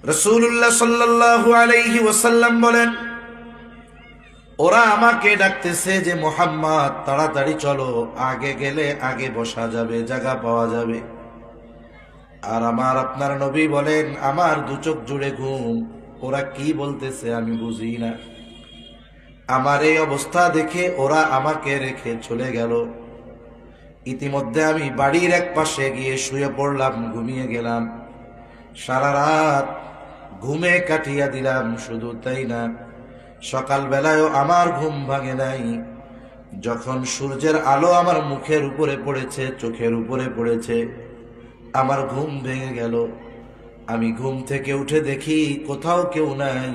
রাসূলুল্লাহ সাল্লাল্লাহু আলাইহি ওয়াসাল্লাম বলেন, ওরা আমাকে ডাকতেছে যে মুহাম্মদ তাড়াতাড়ি চলো, আগে গেলে আগে বসা যাবে, জায়গা পাওয়া যাবে। আর আমার আপনার নবী বলেন, আমার দু চোখ জুড়ে ঘুম, ওরা কি বলতেছে আমি বুঝি না। আমার এই অবস্থা দেখে ওরা আমাকে রেখে চলে গেল। ইতিমধ্যে আমি বাড়ির এক পাশে গিয়ে শুয়ে পড়লাম, ঘুমিয়ে গেলাম। সারা রাত ঘুমে কাটিয়ে দিলাম। শুধু তাই না, সকালবেলায়ও আমার ঘুম ভাঙে নাই। যখন সূর্যের আলো আমার মুখের উপরে পড়েছে, চোখের উপরে পড়েছে, আমার ঘুম ভেঙে গেল। আমি ঘুম থেকে উঠে দেখি কোথাও কেউ নাই।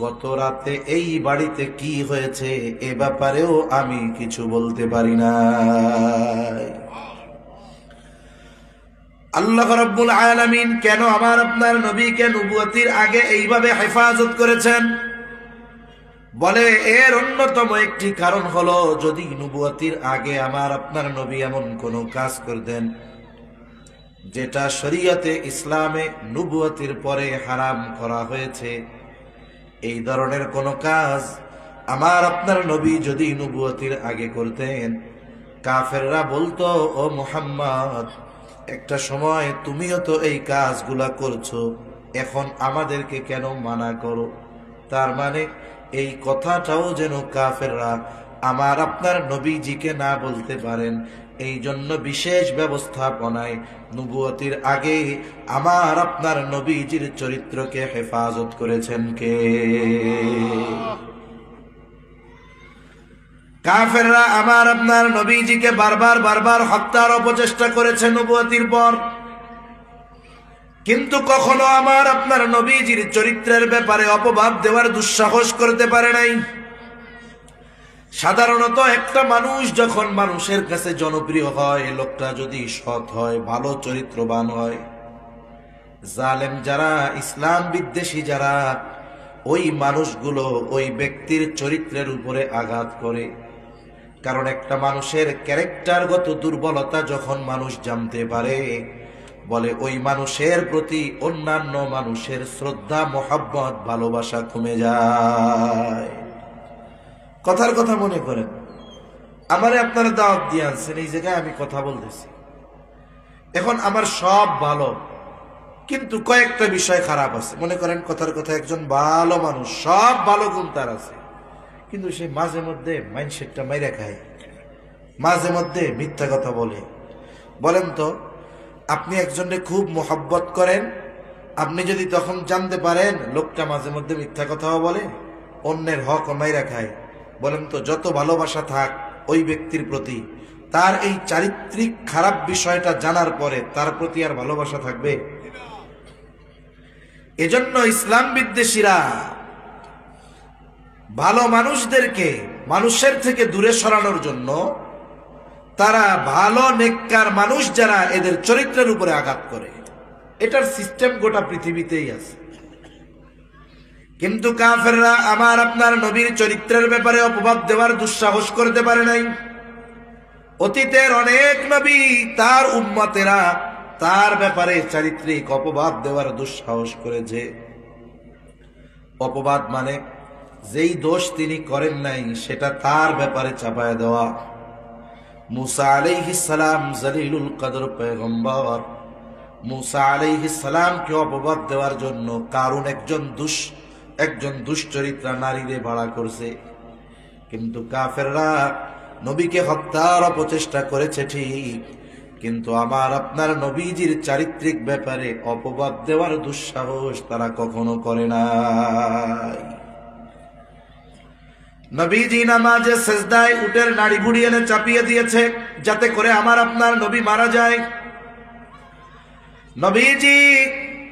গত রাতে এই বাড়িতে কি হয়েছে এ ব্যাপারেও আমি কিছু বলতে পারি না। আল্লাহ রাব্বুল আলামিন কেন আমার আপনার নবীকে নবুয়তির আগে এইভাবে হেফাজত করেছেন? বলে, এর অন্যতম একটি কারণ হলো, যদি নবুয়তির আগে আমার আপনার নবী এমন কোন কাজ করতেন যেটা শরীয়তে ইসলামে নবুয়তির পরে হারাম করা হয়েছে, এই ধরনের কোন কাজ আমার আপনার নবী যদি নবুয়তির আগে করতেন, কাফেররা বলতো, ও মুহাম্মদ, একটা সময় তুমিও তো এই কাজগুলা করছো, এখন আমাদেরকে কেন মানা করো? তার মানে এই কথাটাও যেন কাফেররা আমার আপনার নবীজিকে না বলতে পারেন, এই জন্য বিশেষ ব্যবস্থাপনায় নবুয়তির আগে আমার আপনার নবীজির চরিত্রকে হেফাজত করেছেন কে? কাফেররা আমার আপনার নবীজিকে বারবার হত্যার অপচেষ্টা করেছে নবুয়তির পর, কিন্তু কখনো আমার আপনার নবীজির চরিত্রের ব্যাপারে অপবাদ দেওয়ার দুঃসাহস করতে পারে নাই। সাধারণত একটা মানুষ যখন মানুষের কাছে জনপ্রিয় হয়, লোকটা যদি সৎ হয়, ভালো চরিত্রবান হয়, জালেম যারা, ইসলাম বিদ্বেষী যারা, ওই মানুষগুলো ওই ব্যক্তির চরিত্রের উপরে আঘাত করে। কারণ একটা মানুষের ক্যারেক্টারগত দুর্বলতা যখন মানুষ জানতে পারে, বলে ওই মানুষের প্রতি অন্যান্য মানুষের শ্রদ্ধা, মহব্বত, ভালোবাসা কমে যায়। কথার কথা মনে করেন, আমারে আপনারা দাওয়াত দিয়ে আনছেন, এই জায়গায় আমি কথা বলতেছি। এখন আমার সব ভালো, কিন্তু কয়েকটা বিষয় খারাপ আছে। মনে করেন কথার কথা, একজন ভালো মানুষ, সব ভালো গুণ তার আছে, কিন্তু সে মাঝে মধ্যে মাইন্ডসেটটা মাইরা খায়, মাঝে মধ্যে মিথ্যা কথা বলে। বলেন তো, আপনি একজনকে খুব মোহাব্বত করেন, আপনি যদি তখন জানতে পারেন লোকটা মাঝে মধ্যে মিথ্যা কথাও বলে, অন্যের হক মাইরা খায়, বলেন তো যত ভালোবাসা থাক ওই ব্যক্তির প্রতি, তার এই চারিত্রিক খারাপ বিষয়টা জানার পরে তার প্রতি আর ভালোবাসা থাকবে? এজন্য ইসলাম বিদ্বেষীরা ভালো মানুষদেরকে মানুষের থেকে দূরে সরানোর জন্য তারা ভালো নেককার মানুষ যারা, এদের চরিত্রের উপরে আঘাত করে। এটার সিস্টেম গোটা পৃথিবীতেই আছে। কিন্তু কাফেররা আমার আপনার নবীর চরিত্রের ব্যাপারে অপবাদ দেওয়ার দুঃসাহস করতে পারে নাই। অতীতের অনেক নবী, তার উম্মতেরা তার ব্যাপারে চারিত্রিক অপবাদ দেওয়ার দুঃসাহস করেছে। অপবাদ মানে যেই দোষ তিনি করেন নাই সেটা তার ব্যাপারে চাপায় দেওয়া। মুসা আলাইহিস সালাম জলিলুল কদর পয়গম্বর, মুসা আলাইহিস সালামকে অপবাদ দেওয়ার জন্য কারুন একজন দুশ্চরিত্রা নারীরে ভাড়া করছে। কিন্তু কাফেররা নবীকে হত্যার অপচেষ্টা করেছে ঠিক, কিন্তু আমার আপনার নবীজির চারিত্রিক ব্যাপারে অপবাদ দেওয়ার দুঃসাহস তারা কখনো করে নাই। নবীজি নামাজে সেজদায় উটের নাড়ি ভুড়ি এনে চাপিয়ে দিয়েছে যাতে করে আমার আপনার নবী মারা যায়। নবীজি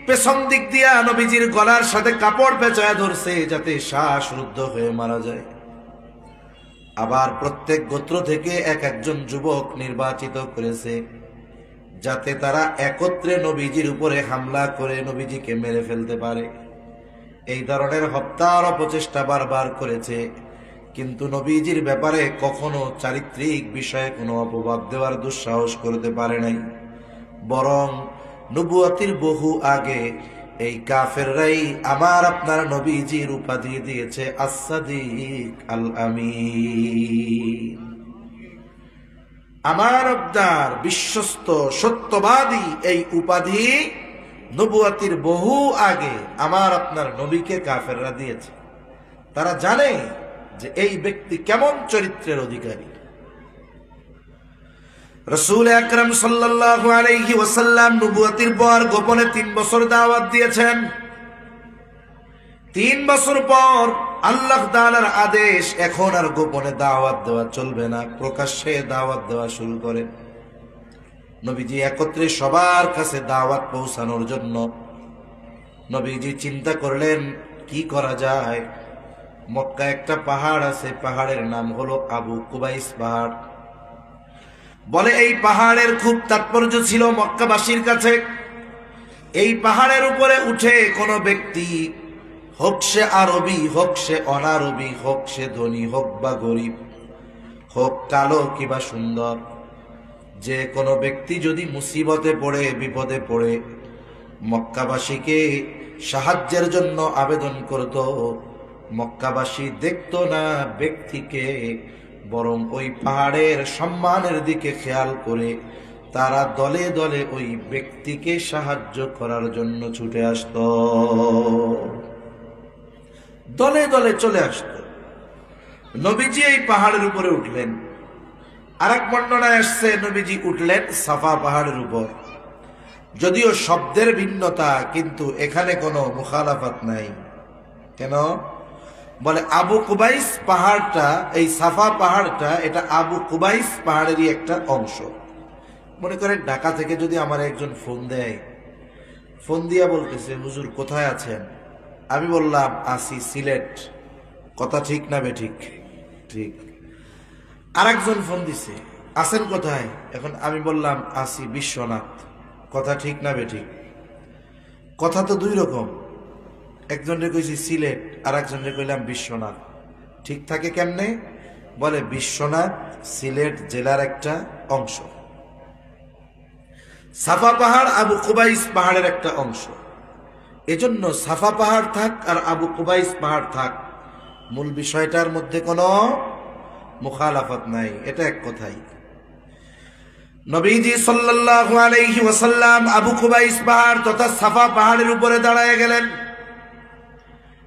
পেছন দিক দিয়া নবীজির গলার সাথে কাপড় পেঁচায় ধরছে যাতে শ্বাস রুদ্ধ হয়ে মারা যায়। আবার প্রত্যেক গোত্র থেকে একজন যুবক নির্বাচিত করেছে যাতে তারা একত্রে নবীজির উপরে হামলা করে নবীজিকে মেরে ফেলতে পারে। এই ধরনের হত্যার অপচেষ্টা বারবার করেছে, কিন্তু নবীজির ব্যাপারে কখনো চারিত্রিক বিষয়ে কোনো অপবাদ দেওয়ার দুঃসাহস করতে পারে নাই। বরং নবুয়তির বহু আগে এই কাফেররাই আমার আপনার নবীজির উপাধি দিয়েছে as-সাদিক আল আমিন। আমার আপনার বিশ্বস্ত সত্যবাদী এই উপাধি নবুয়াতির বহু আগে আমার আপনার নবীকে কাফেররা দিয়েছে। তারা জানে যে এই ব্যক্তি কেমন চরিত্রের অধিকারী। রাসূল আকরাম সাল্লাল্লাহু আলাইহি ওয়াসাল্লাম নবুয়তির পর গোপনে 3 বছর দাওয়াত দিয়েছেন। 3 বছর পর আল্লাহ তাআলার আদেশ, এখন আর গোপনে দাওয়াত দেওয়া চলবে না, প্রকাশ্যে দাওয়াত দেওয়া শুরু করেন। নবীজি একত্রে সবার কাছে দাওয়াত পৌঁছানোর জন্য নবীজি চিন্তা করলেন কি করা যায়। মক্কা একটা পাহাড় আছে, পাহাড়ের নাম হলো আবু কুবাইস পাহাড়। বলে এই পাহাড়ের খুব তাৎপর্য ছিল মক্কাবাসীর কাছে। এই পাহাড়ের উপরে উঠে কোনো ব্যক্তি, হোক সে আরবি, হোক সে অনারবি, হোক সে ধনী, হোক বা গরিব, হোক কালো কিবা সুন্দর, যে কোনো ব্যক্তি যদি মুসিবতে পড়ে, বিপদে পড়ে মক্কাবাসীকে সাহায্যের জন্য আবেদন করত, মক্কাবাসী দেখতো না ব্যক্তিকে, বরং ওই পাহাড়ের সম্মানের দিকে খেয়াল করে তারা দলে দলে ওই ব্যক্তিকে সাহায্য করার জন্য ছুটে আসত, দলে দলে চলে আসত। নবীজি এই পাহাড়ের উপরে উঠলেন। আরেক বর্ণনায় আসছে নবীজি উঠলেন সাফা পাহাড়ের উপর। যদিও শব্দের ভিন্নতা, কিন্তু এখানে কোনো মুখালাফাত নাই। কেন? বলে আবু কুবাইস পাহাড়টা, এই সাফা পাহাড়টা, এটা আবু কুবাইস পাহাড়েরই একটা অংশ। মনে করেন ঢাকা থেকে যদি আমার একজন ফোন দেয়, ফোন দিয়া বলতেছে হুজুর কোথায় আছেন? আমি বললাম আসি সিলেট। কথা ঠিক না বেঠিক? ঠিক। আরেকজন ফোন দিছে, আছেন কোথায়? এখন আমি বললাম আসি বিশ্বনাথ। কথা ঠিক না বেঠিক? কথা তো দুই রকম। একজনরে কইছি সিলেট, আর একজনরে কইলাম বিশ্বনাথ। ঠিক থাকে কেমনে? বলে বিশ্বনাথ সিলেট জেলার একটা অংশ, সাফা পাহাড় আবু কুবাইস পাহাড়ের একটা অংশ। এজন্য সাফা পাহাড় থাক আর আবু কুবাইস পাহাড় থাক, মূল বিষয়টার মধ্যে কোনো মুখালাফাত নাই। এটা এক কথাই। নবীজি সাল্লাল্লাহু আলাইহি ওয়াসাল্লাম আবু কুবাইস পাহাড় তথা সাফা পাহাড়ের উপরে দাঁড়ায় গেলেন।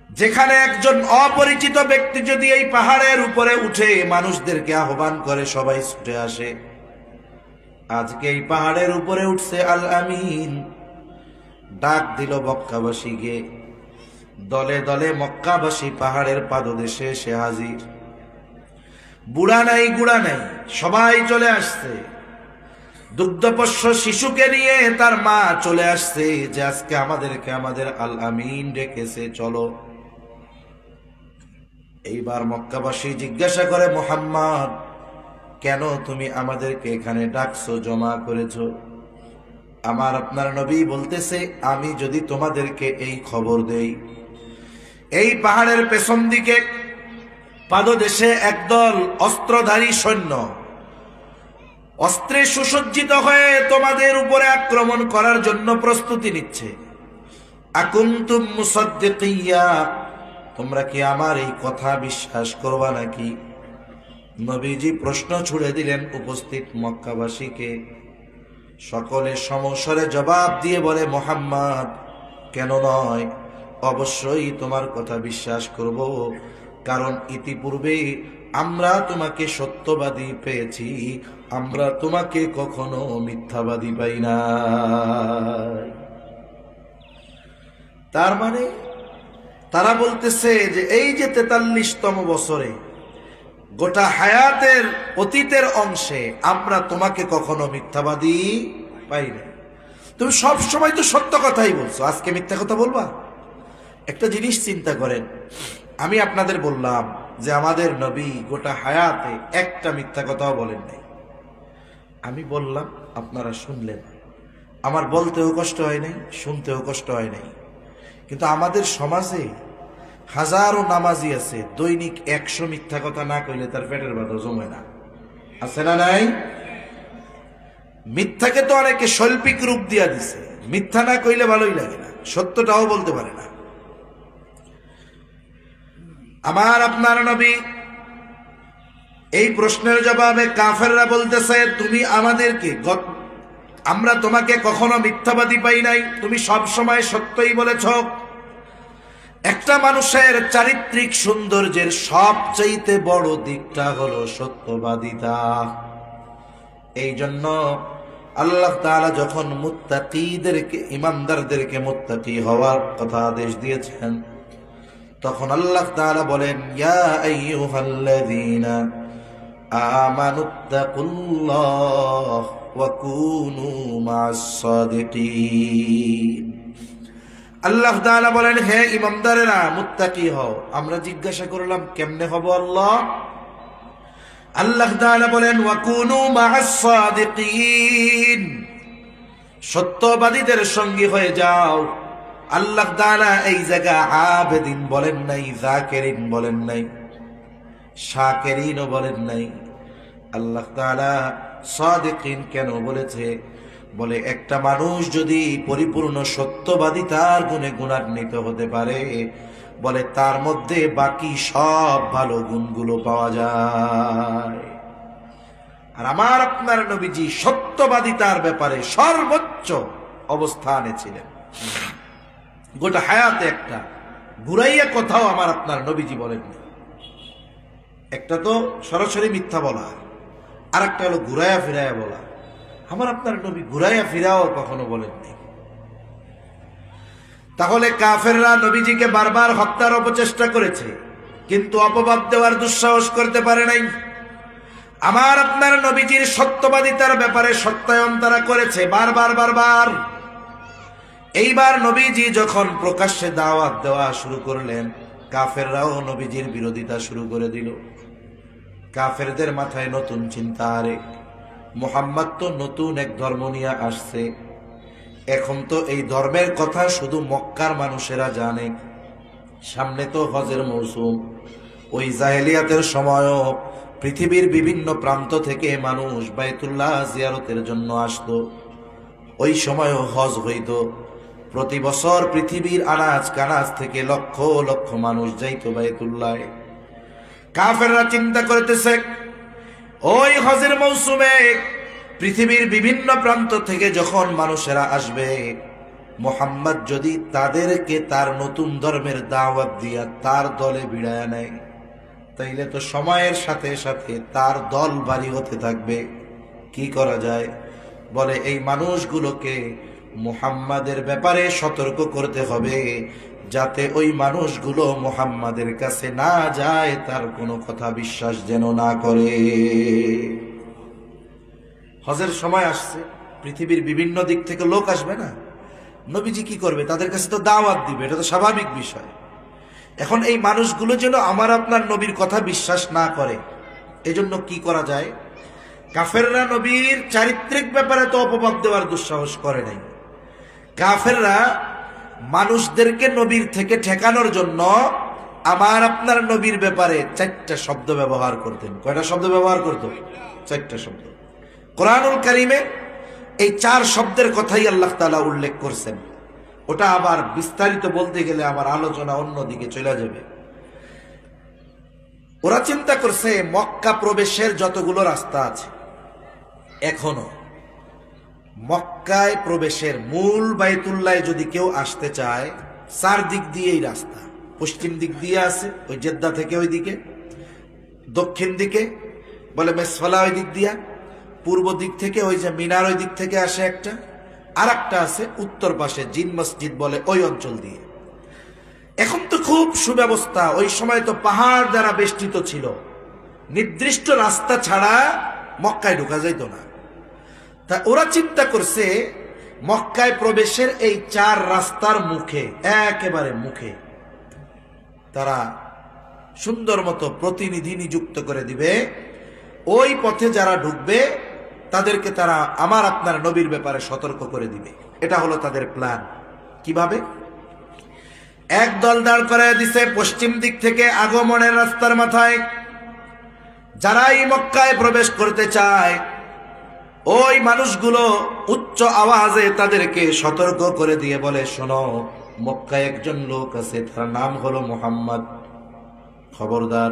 যেখানে একজন অপরিচিত ব্যক্তি যদি এই পাহাড়ের উপরে উঠে মানুষদেরকে আহ্বান করে, সবাই ছুটে আসে। আজকে এই পাহাড়ের উপরে উঠছে আল আমিন, ডাক দিল মক্কাবাসীকে। দলে দলে মক্কাবাসী পাহাড়ের পাদদেশে এসে হাজির। বুড়া নাই গুড়া নাই, সবাই চলে আসছে। দুগ্ধপোষ্য শিশুকে নিয়ে তার মা চলে আসছে যে আজকে আমাদেরকে আমাদের আল আমিন ডেকেছে, চলো। এইবার মক্কাবাসী জিজ্ঞাসা করে, মুহাম্মদ কেন তুমি আমাদেরকে এখানে ডাকছো, জমা করেছো? আমার আপনার নবী বলতেছে, আমি যদি তোমাদেরকে এই খবর দেই, এই পাহাড়ের পেছন দিকে পাদদেশে একদল অস্ত্রধারী সৈন্য অস্ত্রে সুসজ্জিত হয়ে তোমাদের উপরে আক্রমণ করার জন্য প্রস্তুতি নিচ্ছে, আকুনতুম মুসাদ্দিকিয়া, তোমরা কি আমার এই কথা বিশ্বাস করবা নাকি? নবীজি প্রশ্ন ছুড়ে দিলেন উপস্থিত মক্কাবাসীকে। সকলে সমস্বরে জবাব দিয়ে বলে, মুহাম্মদ কেন নয়, অবশ্যই তোমার কথা বিশ্বাস করব, কারণ ইতিপূর্বে আমরা তোমাকে সত্যবাদী পেয়েছি, আমরা তোমাকে কখনো মিথ্যাবাদী পাই না। তার মানে তারা বলতেছে যে এই যে 43তম বছরে গোটা হায়াতের অতীতের অংশে আমরা তোমাকে কখনো মিথ্যাবাদী পাই না। তুমি সব সময় তো সত্য কথাই বলছো, আজকে মিথ্যা কথা বলবা? একটা জিনিস চিন্তা করেন, আমি আপনাদের বললাম যে আমাদের নবী গোটা হায়াতে একটা মিথ্যা কথাও বলেন নাই। আমি বললাম, আপনারা শুনলেন, আমার বলতেও কষ্ট হয় নাই, শুনতেও কষ্ট হয় নাই। কিন্তু আমাদের সমাজে হাজারো নামাজি আছে, দৈনিক 100 মিথ্যা কথা না কইলে তার পেটের ব্যথা জমে না, আছে না নাই? মিথ্যাকে তো অনেকে শৈল্পিক রূপ দিয়া দিছে, মিথ্যা না কইলে ভালোই লাগে না, সত্যটাও বলতে পারে না। আমার আপনার নবী এই প্রশ্নের জবাবে কাফেররা বলতেছে, তুমি আমাদেরকে, আমরা তোমাকে কখনো মিথ্যাবাদী পাই নাই, তুমি সব সময় সত্যই বলেছ। একটা মানুষের চারিত্রিক সৌন্দর্যের সবচাইতে বড় দিকটা হলো সত্যবাদিতা। এই জন্য আল্লাহ তাআলা যখন মুত্তাকীদেরকে, ঈমানদারদেরকে মুত্তাকী হওয়ার কথা আদেশ দিয়েছেন, তখন আল্লাহ তাআলা বলেন, ইয়া আইয়ুহাল্লাযীনা আমানুত্তাকুল্লাহ ওয়া কুনু মা'আস সাদিকিন। আল্লাহ তাআলা বলেন, হে ঈমানদারেরা মুত্তাকী হও। আমরা জিজ্ঞাসা করলাম কেমনে হব আল্লাহ? আল্লাহ তাআলা বলেন, ওয়া কুনু মা'আস সাদিকিন, সত্যবাদীদের সঙ্গী হয়ে যাও। আল্লাহ তাআলা এই জায়গা আবেদিন বলেন নাই, যাকিরিন বলেন নাই, শাকিরিনও বলেন নাই। আল্লাহ তাআলা সাদিকিন কেন বলেছে? বলে একটা মানুষ যদি পরিপূর্ণ সত্যবাদিতার গুণে গুণান্বিত হতে পারে, বলে তার মধ্যে বাকি সব ভালো গুণগুলো পাওয়া যায়। আর আমার আপনার নবীজি সত্যবাদিতার ব্যাপারে সর্বোচ্চ অবস্থানে ছিলেন। গোটা হায়াতে একটা ঘুরাইয়া কথাও আমার আপনার নবীজি বলেননি। একটা তো সরাসরি মিথ্যা বলা, আর একটা হলো ঘুরাইয়া ফিরাইয়া বলা। আমার আপনার নবী ঘুরাইয়া ফিরাও কখনো বলেননি। তাহলে কাফেররা নবীজিকে বারবার হত্যার অপচেষ্টা করেছে, কিন্তু অপবাদ দেওয়ার দুঃসাহস করতে পারে নাই। আমার আপনার নবীজির সত্যবাদিতার ব্যাপারে সত্যায়ন তারা করেছে বারবার বারবার। এইবার নবীজি যখন প্রকাশ্যে দাওয়াত দেওয়া শুরু করলেন, কাফেররাও নবীজির বিরোধিতা শুরু করে দিল। কাফেরদের মাথায় নতুন চিন্তা, আরে মুহাম্মদ তো নতুন এক ধর্ম নিয়ে আসছে, এখন তো এই ধর্মের কথা শুধু মক্কার মানুষেরা জানে, সামনে তো হজের মৌসুম। ওই জাহেলিয়াতের সময়ও পৃথিবীর বিভিন্ন প্রান্ত থেকে মানুষ বাইতুল্লাহ জিয়ারতের জন্য আসতো। ওই সময়ও হজ হইত। প্রতি বছর পৃথিবীর আনাজ কানাজ থেকে লক্ষ লক্ষ মানুষ যাইত বাইতুল্লাহ। কাফেররা চিন্তা করতেছে, ওই হজের মৌসুমে পৃথিবীর বিভিন্ন প্রান্ত থেকে যখন মানুষেরা আসবে, মুহাম্মদ যদি তাদেরকে তার নতুন ধর্মের দাওয়াত দিয়া তার দলে ভিড়ায় নেয়, তাইলে তো সময়ের সাথে সাথে তার দল ভারী হতে থাকবে। কি করা যায়? বলে এই মানুষগুলোকে মুহাম্মাদের ব্যাপারে সতর্ক করতে হবে, যাতে ওই মানুষগুলো মুহাম্মাদের কাছে না যায়, তার কোনো কথা বিশ্বাস যেন না করে। হজের সময় আসছে, পৃথিবীর বিভিন্ন দিক থেকে লোক আসবে না? নবীজি কি করবে? তাদের কাছে তো দাওয়াত দিবে, এটা তো স্বাভাবিক বিষয়। এখন এই মানুষগুলো যেন আমার আপনার নবীর কথা বিশ্বাস না করে, এজন্য কি করা যায়? কাফেররা নবীর চারিত্রিক ব্যাপারে তো অপবাদ দেওয়ার দুঃসাহস করে নাই। কাফেররা মানুষদেরকে নবীর থেকে ঠেকানোর জন্য আমার আপনার নবীর ব্যাপারে 4টা শব্দ ব্যবহার করতেন। কয়টা শব্দ ব্যবহার করত? 4টা শব্দ। কোরআনুল কারীমে এই 4 শব্দের কথাই আল্লাহ তাআলা উল্লেখ করছেন। ওটা আবার বিস্তারিত বলতে গেলে আমার আলোচনা অন্যদিকে চলে যাবে। ওরা চিন্তা করছে মক্কা প্রবেশের যতগুলো রাস্তা আছে, এখনো মক্কায় প্রবেশের মূল বাইতুল্লাহ যদি কেউ আসতে চায়, 4 দিক দিয়েই রাস্তা। পশ্চিম দিক দিয়ে আছে ওই জেদ্দা থেকে ওই দিকে, দক্ষিণ দিকে বলে মেসফালা ওই দিক দিয়া, পূর্ব দিক থেকে ওই যে মিনার ওই দিক থেকে আসে একটা, আর একটা আছে উত্তর পাশে জিন মসজিদ বলে ওই অঞ্চল দিয়ে। এখন তো খুব সুব্যবস্থা, ওই সময় তো পাহাড় দ্বারা বেষ্টিত ছিল, নির্দিষ্ট রাস্তা ছাড়া মক্কায় ঢোকা যাইত না। তা ওরা চিন্তা করছে মক্কায় প্রবেশের এই 4 রাস্তার মুখে, একেবারে মুখে তারা সুন্দর মতো প্রতিনিধি নিযুক্ত করে দিবে। ওই পথে যারা ঢুকবে তাদেরকে তারা আমার আপনার নবীর ব্যাপারে সতর্ক করে দিবে। এটা হলো তাদের প্ল্যান। কিভাবে? এক দল দাঁড় করায় দিছে পশ্চিম দিক থেকে আগমনের রাস্তার মাথায়। যারাই মক্কায় প্রবেশ করতে চায় ওই মানুষগুলো উচ্চ আওয়াজে তাদেরকে সতর্ক করে দিয়ে বলে, শোনো, মক্কায় একজন লোক আছে, তার নাম হলো মুহাম্মদ। খবরদার,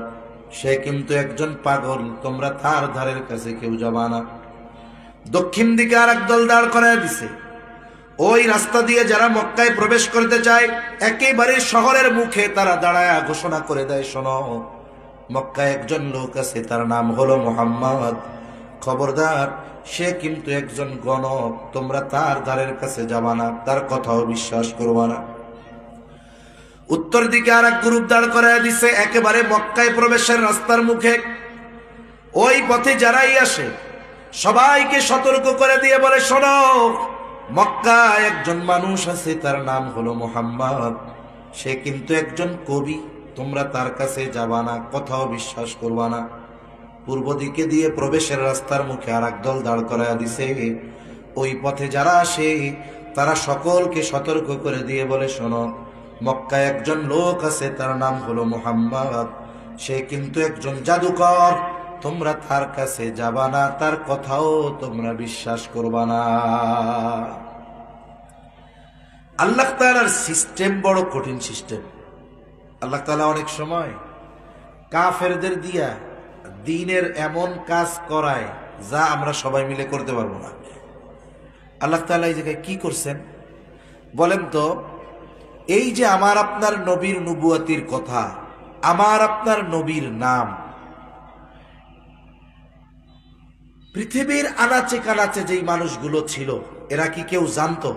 সে কিন্তু একজন পাগল, তোমরা তার ধারের কাছে কেউ যাবা না। দক্ষিণ দিকে আর একদল দাঁড় করায় দিছে। ওই রাস্তা দিয়ে যারা মক্কায় প্রবেশ করতে চায়, একেবারে শহরের মুখে তারা দাঁড়ায় ঘোষণা করে দেয়, শোনো, মক্কায় একজন লোক আছে, তার নাম হলো মুহাম্মদ। খবরদার, সে কিন্তু একজন গণক, তোমরা তার ধারের কাছে যাবা না, তার কথাও বিশ্বাস করবা না। উত্তর দিকে আর এক গ্রুপ দাঁড় করায় দিছে একেবারে মক্কায় প্রবেশের রাস্তার মুখে। ওই পথে যারাই আসে সবাইকে সতর্ক করে দিয়ে বলে, শোনো, মক্কায় একজন মানুষ আছে, তার নাম হলো মুহাম্মদ। সে কিন্তু একজন কবি, তোমরা তার কাছে যাবা না, কথাও বিশ্বাস করবা না। পূর্ব দিকে দিয়ে প্রবেশের রাস্তার মুখে আর একদল দাঁড় করায় দিছে। ওই পথে যারা আসে তারা সকলকে সতর্ক করে দিয়ে বলে, শোনো, মক্কায় একজন লোক আছে, তার নাম হলো মুহাম্মদ। সে কিন্তু একজন জাদুকর, তোমরা তার কাছে যাবা না, তার কথাও তোমরা বিশ্বাস করবা না। আল্লাহ তাআলার সিস্টেম বড় কঠিন সিস্টেম। আল্লাহ তাআলা অনেক সময় কাফেরদের দিয়া দ্বীনের এমন কাজ করায় যা আমরা সবাই মিলে করতে পারবো না। আল্লাহ তাআলা এই জায়গায় কি করছেন বলেন তো? এই যে আমার আপনার নবীর নবুয়তির কথা, আমার আপনার নবীর নাম পৃথিবীর আনাচে কানাচে যেই মানুষগুলো ছিল, এরা কি কেউ জানতো?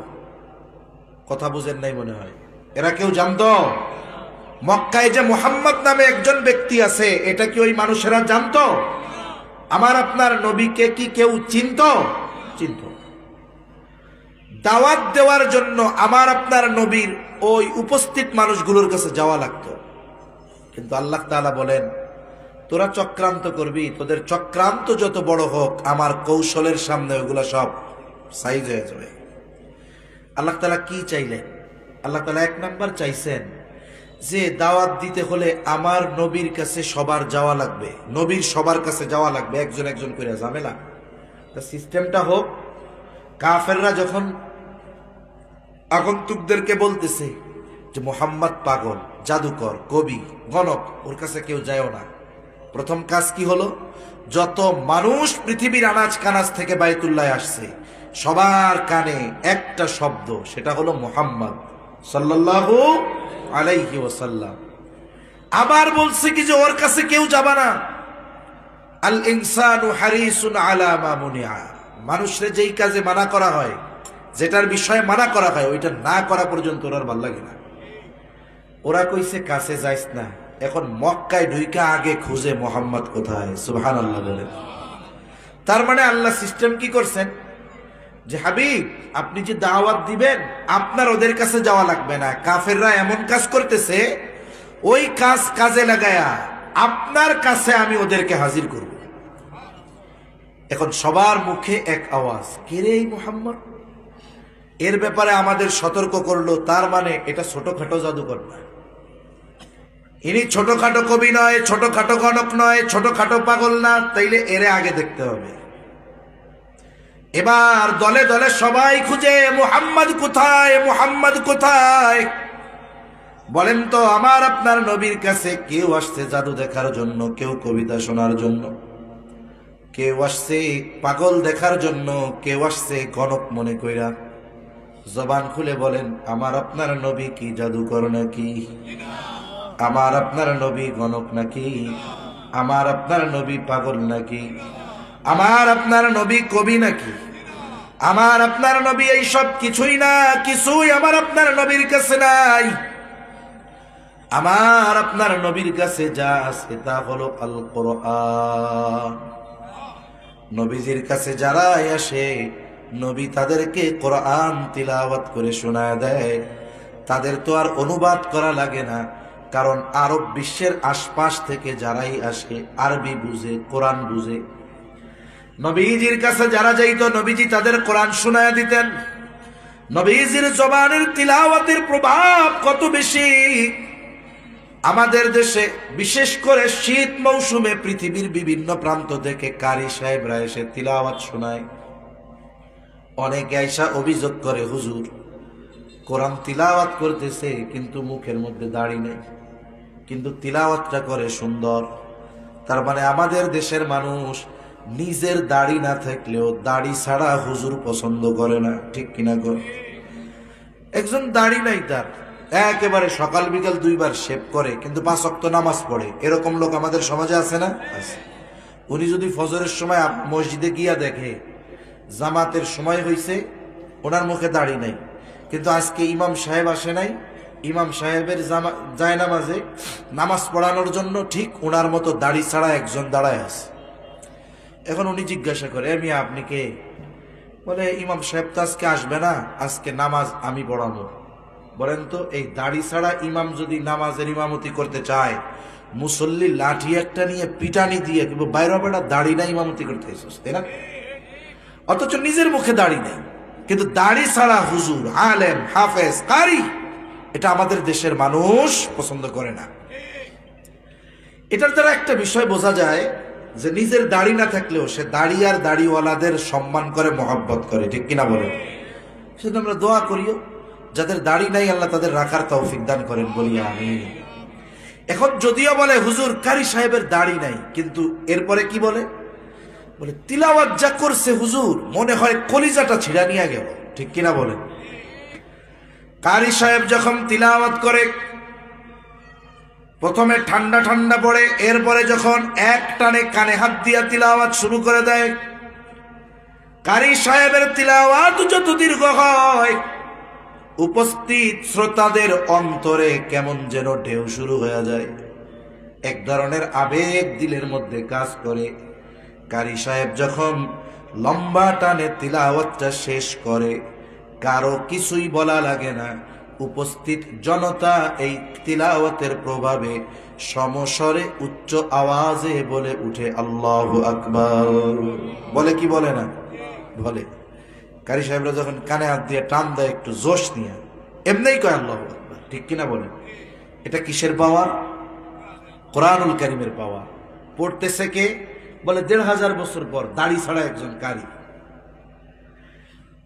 কথা বুঝেন নাই মনে হয়। এরা কেউ জানতো মক্কায় যে মুহাম্মদ নামে একজন ব্যক্তি আছে? এটা কি ওই মানুষেরা জানতো? আমার আপনার নবীকে কি কেউ চিনতো? দাওয়াত দেওয়ার জন্য আমার আপনার নবীর ওই উপস্থিত মানুষগুলোর কাছে যাওয়া লাগতো। কিন্তু আল্লাহ তাআলা বলেন, তোরা চক্রান্ত করবি, তোদের চক্রান্ত যত বড় হোক, আমার কৌশলের সামনে ওগুলা সব সাইজ হয়ে যাবে। আল্লাহ তাআলা কি চাইলেন? আল্লাহ তাআলা এক নাম্বার চাইছেন যে দাওয়াত দিতে হলে আমার নবীর কাছে সবার যাওয়া লাগবে, নবীর সবার কাছে যাওয়া লাগবে, একজন একজন করে ঝামেলা। সিস্টেমটা হোক, কাফেররা যখন আগন্তুকদেরকে বলতেছে যে মুহাম্মদ পাগল, জাদুকর, কবি, গণক, ওর কাছে কেউ যায়ও না, প্রথম কাজ কি হলো? যত মানুষ পৃথিবীর আনাজ কানাজ থেকে বাইতুল্লাহ আসছে সবার কানে একটা শব্দ, সেটা হলো মুহাম্মদ সাল্লাল্লাহু আলাইহি ওয়াসাল্লাম। আবার বলছে কি যে ওর কাছে কেউ যাবে না। আল ইনসানু হারিসুন আলা মা মুনিআ, মানুষের যেই কাজে মানা করা হয়, যেটার বিষয়ে মানা করা হয়, ওইটা না করা পর্যন্ত ওর ভাল লাগে না। ওরা কইছে কাছে যাইস না। এখন মক্কায় ঢুইকা আগে খুঁজে মুহাম্মদ কোথায়। সুবহানাল্লাহ বলেন। তার মানে আল্লাহ সিস্টেম কি করছেন যে হাবিব, আপনি যে দাওয়াত দিবেন, আপনার ওদের কাছে যাওয়া লাগবে না। কাফেররা এমন কাজ করতেছে, ওই কাজ কাজে লাগায়া আপনার কাছে আমি ওদেরকে হাজির করব। এখন সবার মুখে এক আওয়াজ, কে রে এই মুহাম্মদ? এর ব্যাপারে আমাদের সতর্ক করলো। তার মানে এটা ছোটখাটো জাদুকর না, ইনি ছোটখাটো কবি নয়, ছোটখাটো গণক নয়, ছোটখাটো পাগল না। তাইলে এরে আগে দেখতে হবে। এবার দলে দলে সবাই খুঁজে, মুহাম্মদ কোথায়, মুহাম্মদ কোথায়? বলেন তো, আমার আপনার নবীর কাছে কেউ আসছে জাদু দেখার জন্য, কেউ কবিতা শোনার জন্য, কেউ আসছে পাগল দেখার জন্য, কেউ আসছে গণক মনে কইরা? জবান খুলে বলেন, আমার আপনার নবী কি জাদুকর নাকি? আমার আপনার নবী গণক নাকি? আমার আপনার নবী পাগল নাকি? আমার আপনার নবী কবি নাকি? আমার আপনার নবী এই সব কিছুই না, কিছুই আমার আপনার নবীর কাছে নাই। আমার আপনার নবীর কাছে যা আছে তা হলো আল কোরআন। নবীজির কাছে যারা আসে, নবী তাদেরকে কোরআন তিলাওয়াত করে শোনায় দেয়। তাদের তো আর অনুবাদ করা লাগে না, কারণ আরব বিশ্বের আশপাশ থেকে যারাই আসে আরবি বুঝে, কোরআন বুঝে। নবীজির কাছে যারা যাইত, নবীজি তাদের কোরআন শোনায় দিতেন। নবীজির জবানের তিলাওয়াতের প্রভাব কত বেশি! আমাদের দেশে বিশেষ করে শীত মৌসুমে পৃথিবীর বিভিন্ন প্রান্ত থেকে কারি সাহেবরা এসে তিলাওয়াত শোনায়। অনেকে আইসা অভিযোগ করে, হুজুর কোরআন তিলাওয়াত করতেছে কিন্তু মুখের মধ্যে দাড়ি নেই, কিন্তু তিলাওয়াতটা করে সুন্দর। তার মানে আমাদের দেশের মানুষ নিজের দাড়ি না থাকলেও দাড়ি ছাড়া হুজুর পছন্দ করে না, ঠিক কিনা গো? একজন দাড়ি নাই, তার একেবারে সকাল বিকাল 2 বার শেভ করে, কিন্তু 5 ওয়াক্ত নামাজ পড়ে, এরকম লোক আমাদের সমাজে আছে না? আছে। উনি যদি ফজরের সময় মসজিদে গিয়া দেখে জামাতের সময় হয়েছে, ওনার মুখে দাড়ি নাই, কিন্তু আজকে ইমাম সাহেব আসে নাই, ইমাম সাহেবের জায়নামাজে নামাজ পড়ানোর জন্য ঠিক ওনার মতো দাড়ি ছাড়া একজন দাঁড়ায় আছে। এখন উনি জিজ্ঞাসা করে, মিয়া আপনি কে? বলে, ইমাম সাহেব তো আজকে আসবে না, আজকে নামাজ আমি পড়াবো। বলেন তো, এই দাড়ি ছাড়া ইমাম যদি নামাজের ইমামতি করতে চায়, মুসল্লি লাঠি একটা নিয়ে পিটানি দিয়ে কিন্তু বাইরে বেড়া দাড়ি না ইমামতি করতে এসেছ, তাই না? অথচ নিজের মুখে দাড়ি নেই, কিন্তু দাড়ি ছাড়া হুজুর, আলেম, হাফেজ, কারি, এটা আমাদের দেশের মানুষ পছন্দ করে না। এটার দ্বারা একটা বিষয় বোঝা যায় যে নিজের দাড়ি না থাকলেও সে দাড়ি আর দাড়িওয়ালাদের সম্মান করে, মহব্বত করে, ঠিক কিনা বলেন? সেটা আমরা দোয়া করিও, যাদের দাড়ি নাই আল্লাহ তাদের রাখার তৌফিক দান করেন, বলি আমিন। এখন যদিও বলে হুজুর কারি সাহেবের দাড়ি নাই, কিন্তু এরপরে কি বলে? বলে তিলাওয়াত যা করছে হুজুর, মনে হয় কলিজাটা ছিঁড়া নিয়ে গেল, ঠিক কিনা বলেন? কারি সাহেব যখন তিলাওয়াত করে প্রথমে ঠান্ডা ঠান্ডা পড়ে, এরপরে যখন এক টানে কানে হাত দিয়া তিলাওয়াত শুরু করে দেয়, কারি সাহেবের তিলাওয়াত যত দীর্ঘ হয়, উপস্থিত শ্রোতাদের অন্তরে কেমন যেন ঢেউ শুরু হয়ে যায়, এক ধরনের আবেগ দিলের মধ্যে কাজ করে। কারি সাহেব যখন লম্বা টানে তিলাওয়াতটা শেষ করে, কারো কিছুই বলা লাগে না, উপস্থিত জনতা এই তিলাওয়াতের প্রভাবে সমস্বরে উচ্চ আওয়াজে বলে উঠে আল্লাহু আকবার। বলে কি বলে না? বলে। কারি সাহেবরা যখন কানে হাত দিয়ে টান দেয় একটু জোশ নিয়ে, এমনিই কয় আল্লাহু আকবার, ঠিক কিনা বলে? এটা কিসের পাওয়ার? কোরআনুল কারীমের পাওয়ার। পড়তেছে কে? বলে 1500 বছর পর দাড়ি ছাড়া একজন কারি।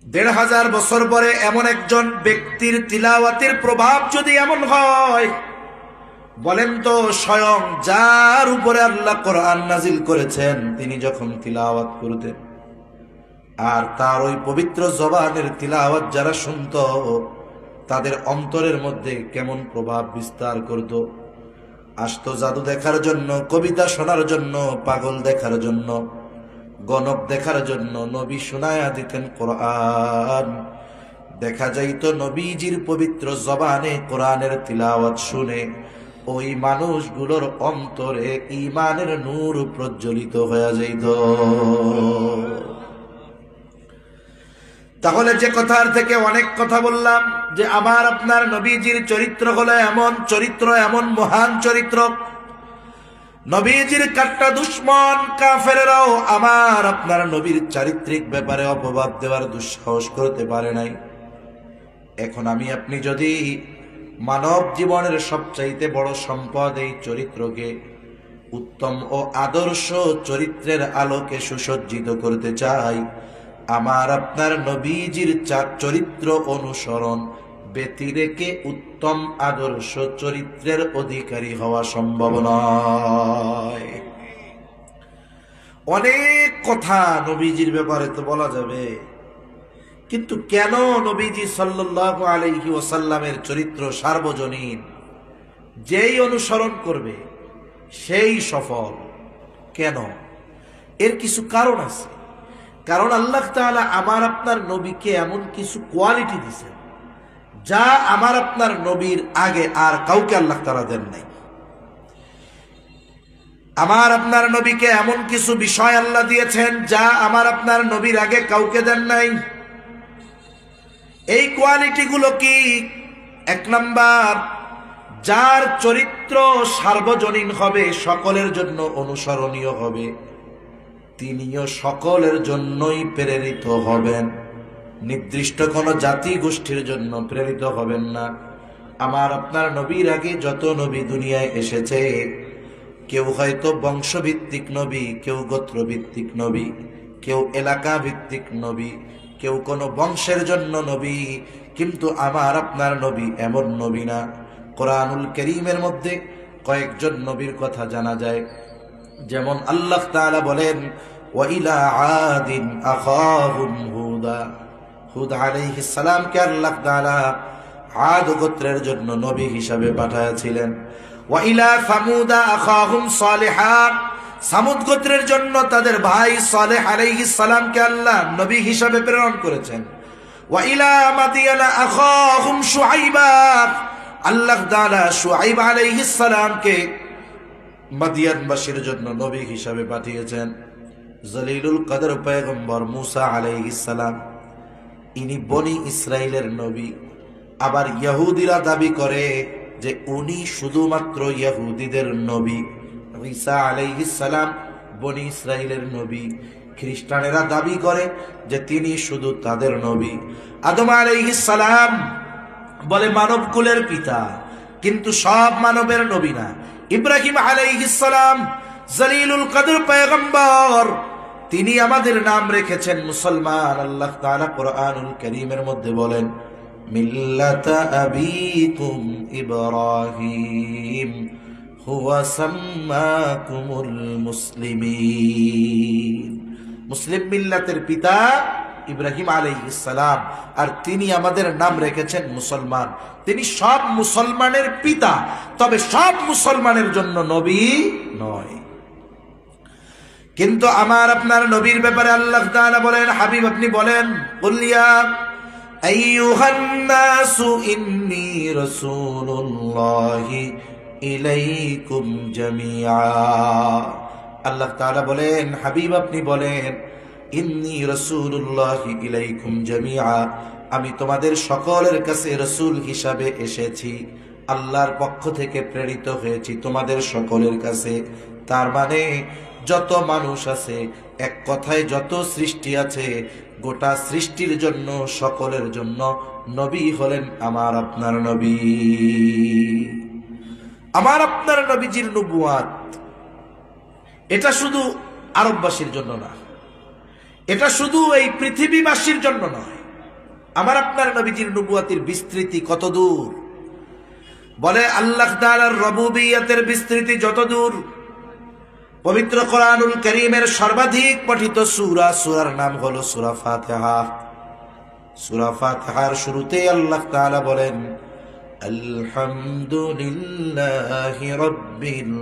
1500 বছর পরে এমন একজন ব্যক্তির তিলাওয়াতের প্রভাব যদি এমন হয়, বলেন তো স্বয়ং যার উপরে আল্লাহ কোরআন নাজিল করেছেন তিনি যখন তিলাওয়াত করতেন, আর তার ওই পবিত্র জবানের তিলাওয়াত যারা শুনত, তাদের অন্তরের মধ্যে কেমন প্রভাব বিস্তার করত। আসতো জাদু দেখার জন্য, কবিতা শোনার জন্য, পাগল দেখার জন্য, গণক দেখার জন্য, নবী শোনায়া দিতেন কোরআন। দেখা যাইতো নবীজির পবিত্র জবানে কোরআনের তিলাওয়াত শুনে ওই মানুষগুলোর অন্তরে ঈমানের নূর প্রজ্বলিত হয়ে যাইত। তাহলে যে কথার থেকে অনেক কথা বললাম যে আমার আপনার নবীজির চরিত্র হলো এমন চরিত্র, এমন মহান চরিত্র, নবীজির কাট্টা দুশ্মন কাফেররাও আমার আপনার নবীর চারিত্রিক ব্যাপারে অপবাদ দেওয়ার দুঃসাহস করতে পারে নাই। এখন আমি আপনি যদি মানব জীবনের সবচাইতে বড় সম্পদ এই চরিত্রকে উত্তম ও আদর্শ চরিত্রের আলোকে সুসজ্জিত করতে চাই, আমার আপনার নবীজির চরিত্র অনুসরণ ব্যতিরেকে উত্তম আদর্শ চরিত্রের অধিকারী হওয়া সম্ভব নয়। অনেক কথা নবীজির ব্যাপারে তো বলা যাবে, কিন্তু কেন নবীজি সাল্লাল্লাহু আলাইহি ওয়াসাল্লামের চরিত্র সার্বজনীন, যেই অনুসরণ করবে সেই সফল? কেন? এর কিছু কারণ আছে। কারণ আল্লাহ তাআলা আমার আপনার নবীকে এমন কিছু কোয়ালিটি দিয়েছেন যা আমার আপনার নবীর আগে আর কাউকে আল্লাহ তাআলা দেন নাই। আমার আপনার নবীকে এমন কিছু বিষয় আল্লাহ দিয়েছেন যা আমার আপনার নবীর আগে কাউকে দেন নাই। এই কোয়ালিটি গুলো কি? 1 নাম্বার, যার চরিত্র সার্বজনীন হবে, সকলের জন্য অনুসরণীয় হবে, তিনিও সকলের জন্যই প্রেরিত হবেন, নির্দিষ্ট কোন জাতি গোষ্ঠীর জন্য প্রেরিত হবেন না। আমার আপনার নবীর আগে যত নবী দুনিয়ায় এসেছে, কেউ হয়তো বংশভিত্তিক নবী, কেউ গোত্রভিত্তিক নবী, কেউ এলাকা ভিত্তিক নবী, কেউ কোনো বংশের জন্য নবী, কিন্তু আমার আপনার নবী এমন নবী না। কোরআনুল কারীমের মধ্যে কয়েকজন নবীর কথা জানা যায়, যেমন আল্লাহ তাআলা বলেন ওয়া ইলা আদিন আখাহুম হুদা, হুদ আলাইহিস সালামকে আল্লাহ তাআলা আদ গোত্রের জন্য নবী হিসাবে পাঠিয়েছিলেন। ওয়া ইলা সামুদা আখাহুম সালিহা, সামুদ গোত্রের জন্য তাদের ভাই সালেহ আলাইহিস সালামকে আল্লাহ নবী হিসাবে প্রেরণ করেছেন। ওয়া ইলা মাদিয়ানা আখাহুম শুআইবা, আল্লাহ তাআলা শুআইব আলাইহিস সালামকে মাদিয়ানবাসীর জন্য নবী হিসাবে পাঠিয়েছেন। জলিলুল কদর পয়গম্বর মুসা আলাইহিস সালাম, ইনি বনি ইসরাইলের নবী। আবার ইহুদিরা দাবি করে যে উনি শুধুমাত্র ইহুদিদের নবী। ঈসা আলাইহিস সালাম বনি ইসরাইলের নবী। খ্রিস্টানেরা দাবি করে যে তিনি শুধু তাদের নবী। আদম আলাইহিস সালাম বলে মানব কুলের পিতা, কিন্তু সব মানবের নবী না। ইব্রাহিম আলাইহিস সালাম জলিলুল কদর পয়গম্বর, তিনি আমাদের নাম রেখেছেন মুসলমান। আল্লাহ তাআলা কোরআনুল কারীমের মধ্যে বলেন মিল্লাতা আবিকুম ইব্রাহিম হুয়া সাম্মাকুমুল মুসলিমিন। মুসলিম মিল্লাতের পিতা ইব্রাহিম আলাইহিস সালাম, আর তিনি আমাদের নাম রেখেছেন মুসলমান। তিনি সব মুসলমানের পিতা, তবে সব মুসলমানের জন্য নবী নয়। কিন্তু আমার আপনার নবীর ব্যাপারে আল্লাহ তাআলা বলেন, হাবিব আপনি বলেন কুল ইয়া আইয়ুহান নাসু ইন্নী রাসূলুল্লাহি ইলাইকুম জামিআ। আল্লাহ তাআলা বলেন, হাবিব আপনি বলেন ইন্নী রাসূলুল্লাহি ইলাইকুম জামিআ, আমি তোমাদের সকলের কাছে রাসূল হিসাবে এসেছি, আল্লাহর পক্ষ থেকে প্রেরিত হয়েছি তোমাদের সকলের কাছে। তার মানে যত মানুষ আছে, এক কথায় যত সৃষ্টি আছে, গোটা সৃষ্টির জন্য, সকলের জন্য নবী হলেন আমার আপনার নবী। আমার আপনার নবীজির নবুয়াত এটা শুধু আরববাসীর জন্য না, এটা শুধু এই পৃথিবীবাসীর জন্য নয়। আমার আপনার নবীজির নবুয়াতের বিস্তৃতি কত দূর, বলে আল্লাহ তাআলার রুবুবিয়তের বিস্তৃতি যত দূর। পবিত্র কোরআনুল কারীমের সর্বাধিক পঠিত সূরার নাম হলো সূরা ফাতিহা। সূরা ফাতিহার শুরুতেই আল্লাহ তাআলা বলেন আলহামদুলিল্লাহি রাব্বিল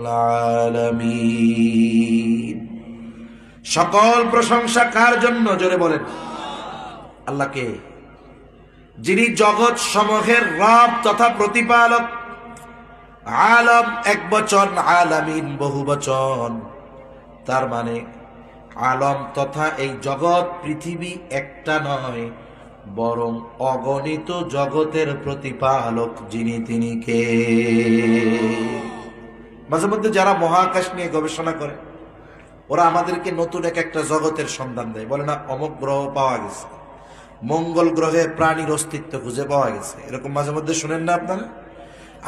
আলামিন। সকল প্রশংসা কার জন্য? জোরে বলেন আল্লাহকে, যিনি জগৎ সমূহের রব তথা প্রতিপালক। আলম এক বচন, আলামিন বহু বচন। তার মানে আলম তথা এই জগৎ পৃথিবী একটা নয়, বরং অগণিত জগতের প্রতিপালক যিনি, তিনি কে? মাঝে মধ্যে যারা মহাকাশ নিয়ে গবেষণা করে, ওরা আমাদেরকে নতুন একটা জগতের সন্ধান দেয়। বলে না অমুক গ্রহ পাওয়া গেছে, মঙ্গল গ্রহে প্রাণীর অস্তিত্ব খুঁজে পাওয়া গেছে, এরকম মাঝে মধ্যে শুনেন না আপনারা?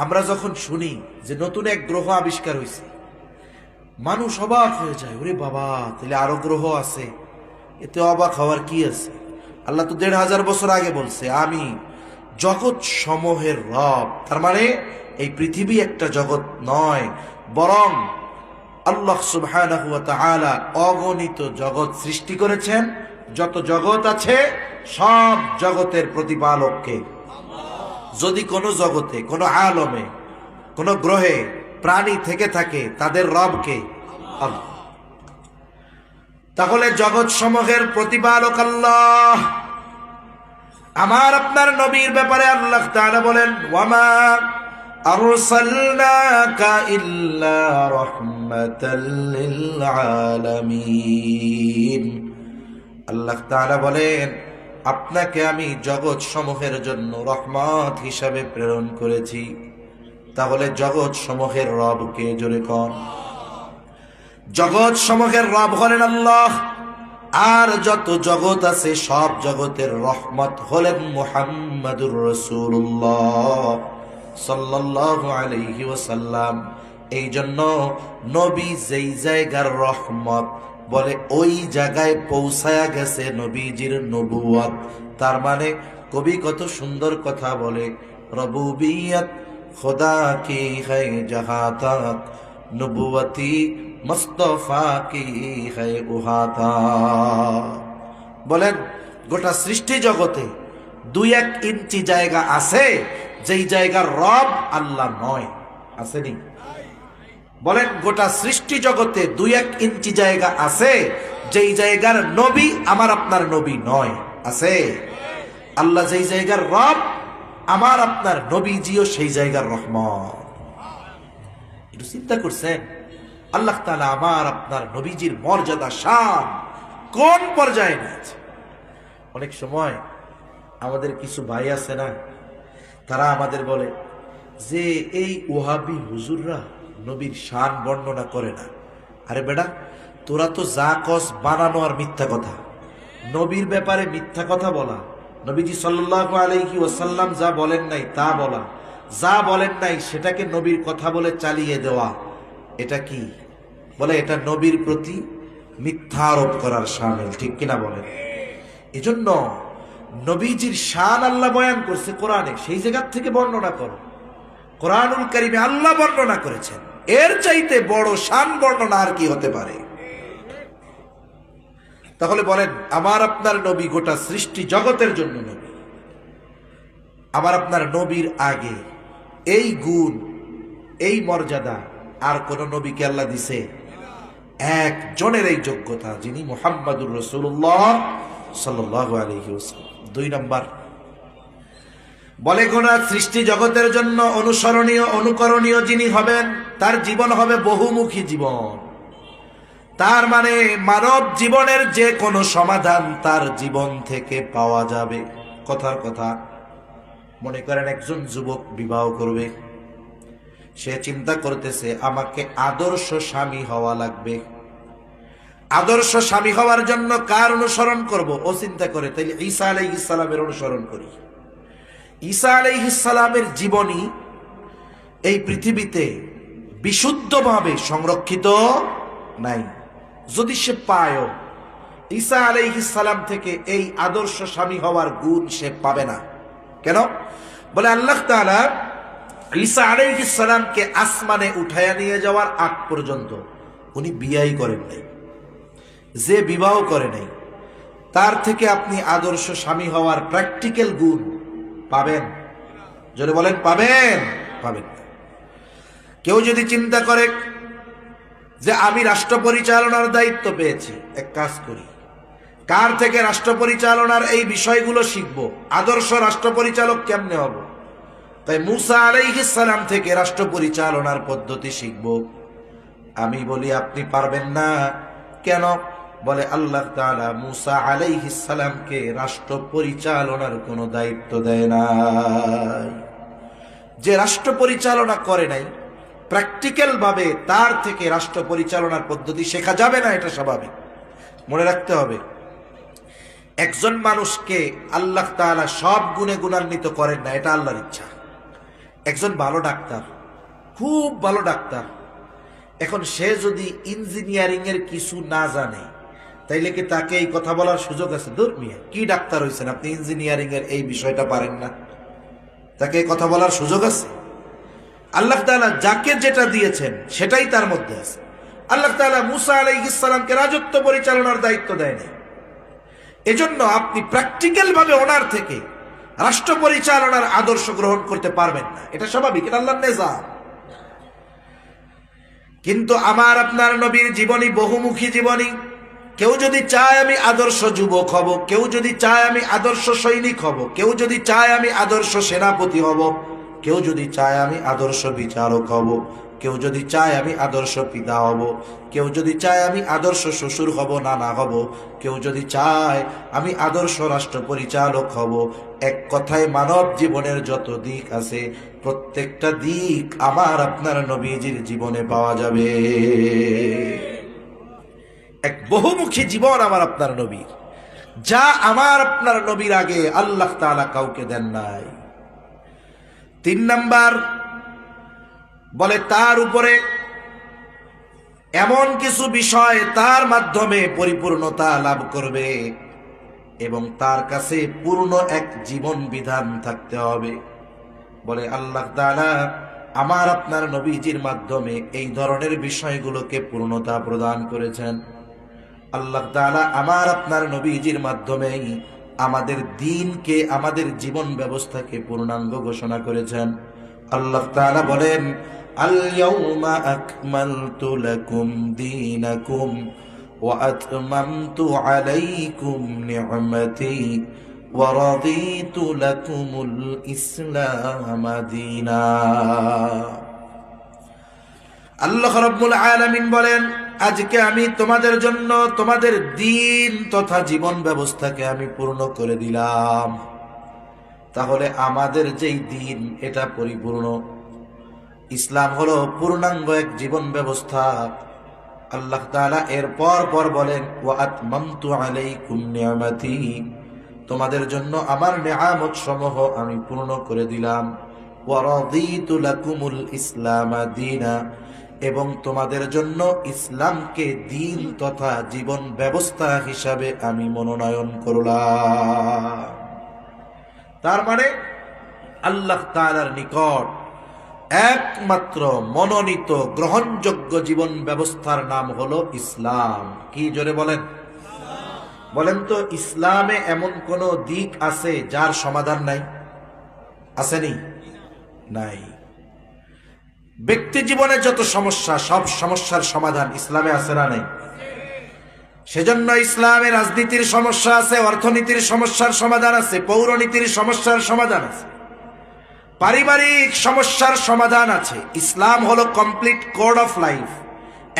আমরা যখন শুনি যে নতুন এক গ্রহ আবিষ্কার হয়েছে, মানুষ অবাক হয়ে যায়, ওরে বাবা, তাহলে আরো গ্রহ আছে, এতে অবাক হওয়ার কি আছে? আল্লাহ তো ১৫০০ বছর আগে বলছে আমি জগৎ সমূহের রব। তার মানে এই পৃথিবী একটা জগৎ নয়, বরং আল্লাহ সুবহানাহু ওয়া তাআলা অগণিত জগৎ সৃষ্টি করেছেন। যত জগৎ আছে সব জগতের প্রতিপালককে। যদি কোনো জগতে, কোনো আলমে, কোনো গ্রহে প্রাণী থেকে থাকে, তাদের রবকে আল্লাহ। তাহলে জগৎ সমূহের প্রতিপালক আল্লাহ। আমার আপনার নবীর ব্যাপারে আল্লাহ তাআলা বলেন ওয়ামা আরসালনাকা ইল্লা রাহমাতাল লিল আলামিন। আল্লাহ তাআলা বলেন আপনাকে আমি জগৎ সমূহের জন্য রহমত হিসাবে প্রেরণ করেছি। তাহলে জগৎ সমূহের রব কে? জোরে কোন? জগৎ সমূহের রব হলেন আল্লাহ। আর যত জগৎ আছে সব জগতের রহমত হলেন মুহাম্মাদুর রাসূলুল্লাহ সাল্লাল্লাহু আলাইহি ওয়াসাল্লাম। এই জন্য নবী যেই জায়গার রহমত, বলে ওই জায়গায় পৌঁছায়া গেছে নবীজির নবুয়ত। তার মানে কবি কত সুন্দর কথা বলে, রবুবিয়ত খোদা কি है जहां तक নবুয়তি মুস্তাফা কি है वहां तक। বলেন গোটা সৃষ্টি জগতে 2-1 ইঞ্চি জায়গা আছে যেই জায়গার রব আল্লাহ নয়, আসেনি? বলেন গোটা সৃষ্টি জগতে 2-1 ইঞ্চি জায়গা আছে যেই জায়গার নবী আমার আপনার নবী নয়, আছে? আল্লাহ যেই জায়গার রব আমার আপনার নবীজিও সেই জায়গার রহমান। একটু চিন্তা করছেন আল্লাহ তাআলা আমার আপনার নবীজির মর্যাদা শান কোন পর্যায়ে নিয়েছে? অনেক সময় আমাদের কিছু ভাই আছে না, তারা আমাদের বলে যে এই ওহাবি হুজুররা নবীর শান বর্ণনা করে না। আরে বেটা, তোরা তো যা কস বানানো আর মিথ্যা কথা। নবীর ব্যাপারে মিথ্যা কথা বলা, নবীজি সাল্লাল্লাহু আলাইহি ওয়াসাল্লাম যা বলেন নাই তা বলা, যা বলেন নাই সেটাকে নবীর কথা বলে চালিয়ে দেওয়া, এটা কি বলে? এটা নবীর প্রতি মিথ্যা আরোপ করার শামিল, ঠিক কিনা বলেন? এজন্য নবীজির শান আল্লাহ বয়ান করছে কোরআনে, সেই জায়গা থেকে বর্ণনা করো। কোরআনুল কারীমে আল্লাহ বর্ণনা করেছেন, এর চাইতে বড় শান বর্ণনা আর কি হতে পারে? তাহলে বলেন আমার আপনার নবী গোটা সৃষ্টি জগতের জন্য নবী। আমার আপনার নবীর আগে এই গুণ এই মর্যাদা আর কোন নবীকে আল্লাহ দিছে? একজনের এই যোগ্যতা, যিনি মুহাম্মাদুর রাসূলুল্লাহ সাল্লাল্লাহু আলাইহি ওয়াসাল্লাম। 2 নাম্বার বলে গোটা সৃষ্টি জগতের জন্য অনুসরণীয় অনুকরণীয় যিনি হবেন তার জীবন হবে বহুমুখী জীবন। তার মানে মানব জীবনের যে কোনো সমাধান তার জীবন থেকে পাওয়া যাবে। কথার কথা, মনে করেন একজন যুবক বিবাহ করবে, সে চিন্তা করতেছে আমাকে আদর্শ স্বামী হওয়া লাগবে। আদর্শ স্বামী হওয়ার জন্য কার অনুসরণ করব? ও চিন্তা করে তাইলে ঈসা আলাইহিস সালামের অনুসরণ করি। ঈসা আলাইহিস সালামের জীবনী এই পৃথিবীতে বিশুদ্ধভাবে সংরক্ষিত নাই। যদি সে পায় ঈসা আলাইহিস সালাম থেকে এই আদর্শ স্বামী হওয়ার গুণ সে পাবে না। কেন? বলে আল্লাহ তাআলা ঈসা আলাইহিস সালামকে আসমানে উঠায়া নিয়ে যাওয়ার আগ পর্যন্ত উনি বিয়াই করেন নাই। যে বিবাহ করে নাই তার থেকে আপনি আদর্শ স্বামী হওয়ার প্র্যাকটিক্যাল গুণ পাবেন? যদি বলেন পাবেন? পাবেন না। কেউ যদি চিন্তা করে যে আমি রাষ্ট্র পরিচালনার দায়িত্ব পেয়েছি, এক কাজ করি, কার থেকে রাষ্ট্র পরিচালনার এই বিষয়গুলো শিখব, আদর্শ রাষ্ট্র পরিচালক কেমনে হব, তাই মুসা আলাইহিস সালাম থেকে রাষ্ট্র পরিচালনার পদ্ধতি শিখব। আমি বলি আপনি পারবেন না। কেন? বলে আল্লাহ তাআলা মুসা আলাইহিস সালামকে রাষ্ট্র পরিচালনার কোনো দায়িত্ব দেয় নাই। যে রাষ্ট্র পরিচালনা করে নাই প্র্যাকটিক্যাল ভাবে তার থেকে রাষ্ট্র পরিচালনার পদ্ধতি শেখা যাবে না, এটা স্বাভাবিক। মনে রাখতে হবে একজন মানুষকে আল্লাহ তাআলা সব গুণে গুণান্বিত করেন না, এটা আল্লাহর ইচ্ছা। একজন ভালো ডাক্তার, খুব ভালো ডাক্তার, এখন সে যদি ইঞ্জিনিয়ারিং এর কিছু না জানে তাইলে কি তাকে এই কথা বলার সুযোগ আছে? দূর মিয়া, কি ডাক্তার হয়েছেন আপনি, ইঞ্জিনিয়ারিং এর এই বিষয়টা পারেন না, তাকে এই কথা বলার সুযোগ আছে? আল্লাহ তাআলা যাকে যেটা দিয়েছেন সেটাই তার মধ্যে আছে। আল্লাহ তাআলা মুসা আলাইহিস সালামকে রাজত্ব পরিচালনার দায়িত্ব দেয়নি। এজন্য আপনি প্র্যাকটিক্যাল ভাবে ওনার থেকে রাষ্ট্র পরিচালনার আদর্শ গ্রহণ করতে পারবেন না, এটা স্বাভাবিক, এটা আল্লাহর নিজাম। কিন্তু আমার আপনার নবীর জীবনী বহুমুখী জীবনী। কেউ যদি চায় আমি আদর্শ যুবক হব, কেউ যদি চায় আমি আদর্শ সৈনিক হব, কেউ যদি চায় আমি আদর্শ সেনাপতি হব, কেউ যদি চায় আমি আদর্শ বিচারক হব, কেউ যদি চায় আমি আদর্শ পিতা হব, কেউ যদি চায় আমি আদর্শ শ্বশুর হব, নানা হব, কেউ যদি চায় আমি আদর্শ রাষ্ট্র পরিচালক হব। এক কথায় মানব জীবনের যত দিক আছে প্রত্যেকটা দিক আমার আপনার নবীজির জীবনে পাওয়া যাবে। এক বহুমুখী জীবন আমার আপনার নবীর, যা আমার আপনার নবীর আগে আল্লাহ তাআলা কাউকে দেন নাই। 3 নাম্বার বলে তার উপরে এমন কিছু বিষয় তার মাধ্যমে পরিপূর্ণতা লাভ করবে এবং তার কাছে পূর্ণ এক জীবন বিধান থাকতে হবে। বলে আল্লাহ তাআলা আমার আপনার নবীজির মাধ্যমে এই ধরনের বিষয়গুলোকে পূর্ণতা প্রদান করেছেন। আল্লাহ তাআলা আমার আপনার নবীজির মাধ্যমেই আমাদের দ্বীনকে, আমাদের জীবন ব্যবস্থাকে পূর্ণাঙ্গ ঘোষণা করেছেন। আল্লাহ তাআলা বলেন, আল ইয়াউমা আকমালতু লাকুম দীনাকুম ওয়া আতমামতু আলাইকুম নি'মাতি ওয়া রাদিতু লাকুমুল ইসলাম দীনা। আল্লাহ রাব্বুল আলামিন বলেন, আজকে আমি তোমাদের জন্য তোমাদের দ্বীন তথা জীবন ব্যবস্থাকে আমি পূর্ণ করে দিলাম। তাহলে আমাদের যেই দ্বীন এটা পরিপূর্ণ, ইসলাম হলো পূর্ণাঙ্গ এক জীবন ব্যবস্থা। আল্লাহ তাআলা এরপর বলেন, ওয়া আতমামতু আলাইকুম নি'মাতি, তোমাদের জন্য আমার নিয়ামত সমূহ আমি পূর্ণ করে দিলাম। ওয়া রাদিতু লাকুমুল ইসলাম দীনা, এবং তোমাদের জন্য ইসলামকে দ্বীন তথা জীবন ব্যবস্থা হিসাবে আমি মনোনয়ন করলাম। তার মানে আল্লাহ তাআলার নিকট একমাত্র মনোনীত গ্রহণযোগ্য জীবন ব্যবস্থার নাম হলো ইসলাম। কি জোরে বলেন? বলেন তো, ইসলামে এমন কোন দিক আছে যার সমাধান নাই? আসেনি? নাই। ব্যক্তি জীবনে যত সমস্যা, সব সমস্যার সমাধান ইসলামে আছে না নাই? সেজন্য ইসলামে রাজনীতির সমস্যা আছে, অর্থনীতির সমস্যার সমাধান আছে, পৌরনীতির সমস্যার সমাধান আছে, পারিবারিক সমস্যার সমাধান আছে। ইসলাম হলো কমপ্লিট কোড অফ লাইফ।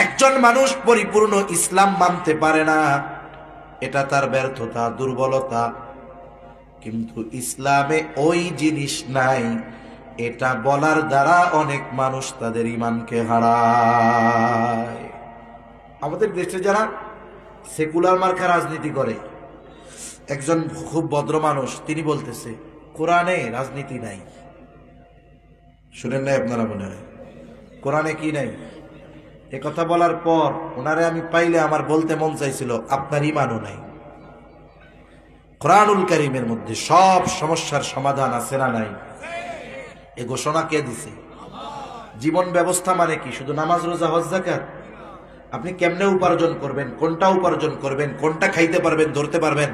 একজন মানুষ পরিপূর্ণ ইসলাম মানতে পারে না, এটা তার ব্যর্থতা, দুর্বলতা। কিন্তু ইসলামে ওই জিনিস নাই, এটা বলার দ্বারা অনেক মানুষ তাদের ঈমানকে হারায়। আমাদের দেশে যারা সেকুলার মার্কা রাজনীতি করে, একজন খুব ভদ্র মানুষ, তিনি বলতেছে কোরআনে রাজনীতি নাই। শুনেন নাই আপনারা? মনে হয় কোরআনে কি নাই? এ কথা বলার পর ওনারে আমি পাইলে আমার বলতে মন চাইছিল, আপনার ঈমানও নাই। কোরআনুল কারীমের মধ্যে সব সমস্যার সমাধান আছে না নাই? এ ঘোষণা কে দিছে? জীবন ব্যবস্থা মানে কি? শুধু নামাজ, রোজা, হজ, যাকাত? আপনি কেমনে উপার্জন করবেন, কোনটা উপার্জন করবেন, কোনটা খাইতে পারবেন, ধরতে পারবেন,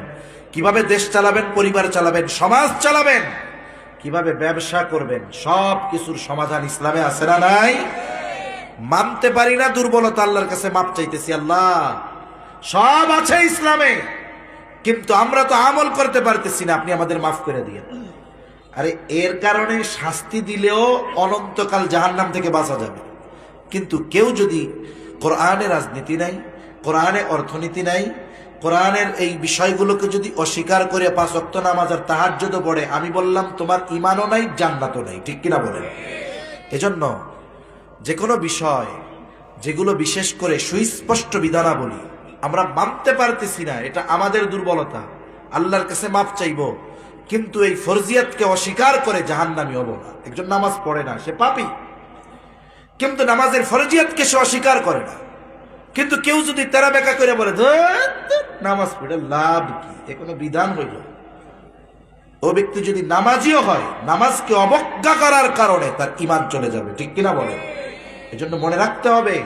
কিভাবে দেশ চালাবেন, পরিবার চালাবেন, সমাজ চালাবেন, কিভাবে ব্যবসা করবেন, সব কিছুর সমাধান ইসলামে আছে না নাই? মানতে পারি না, দুর্বলতা, আল্লাহর কাছে মাপ চাইতেছি। আল্লাহ, সব আছে ইসলামে, কিন্তু আমরা তো আমল করতে পারতেছি না, আপনি আমাদের মাফ করে দিয়ে। আরে এর কারণে শাস্তি দিলেও অনন্তকাল জাহান্নাম থেকে বাঁচা যাবে। কিন্তু কেউ যদি কোরআনে রাজনীতি নাই, কোরআনে অর্থনীতি নাই, কোরআনের এই বিষয়গুলোকে যদি অস্বীকার করে 5 ওয়াক্ত নামাজ আর তাহাজ্জুদ পড়ে, আমি বললাম তোমার ঈমানও নাই, জান্নাতও নাই। ঠিক কিনা বলেন? এজন্য যে কোনো বিষয় যেগুলো বিশেষ করে সুস্পষ্ট বিধানাবলী আমরা মানতে পারতেছি না, এটা আমাদের দুর্বলতা, আল্লাহর কাছে মাপ চাইব। কিন্তু এই ফরজিয়াতকে অস্বীকার করে জাহান্নামী হব না। একজন নামাজ পড়ে না, সে পাপী, কিন্তু নামাজের ফরজিয়াতকে সে অস্বীকার করে না। কিন্তু কেউ যদি তেরা বেকা করে বলে নামাজ পড়ে লাভ কি, এ কোনো বিধান হইল? ও ব্যক্তি যদি নামাজিও হয়, নামাজকে অবজ্ঞা করার কারণে তার ঈমান চলে যাবে। ঠিক কিনা বলেন? এজন্য মনে রাখতে হবে,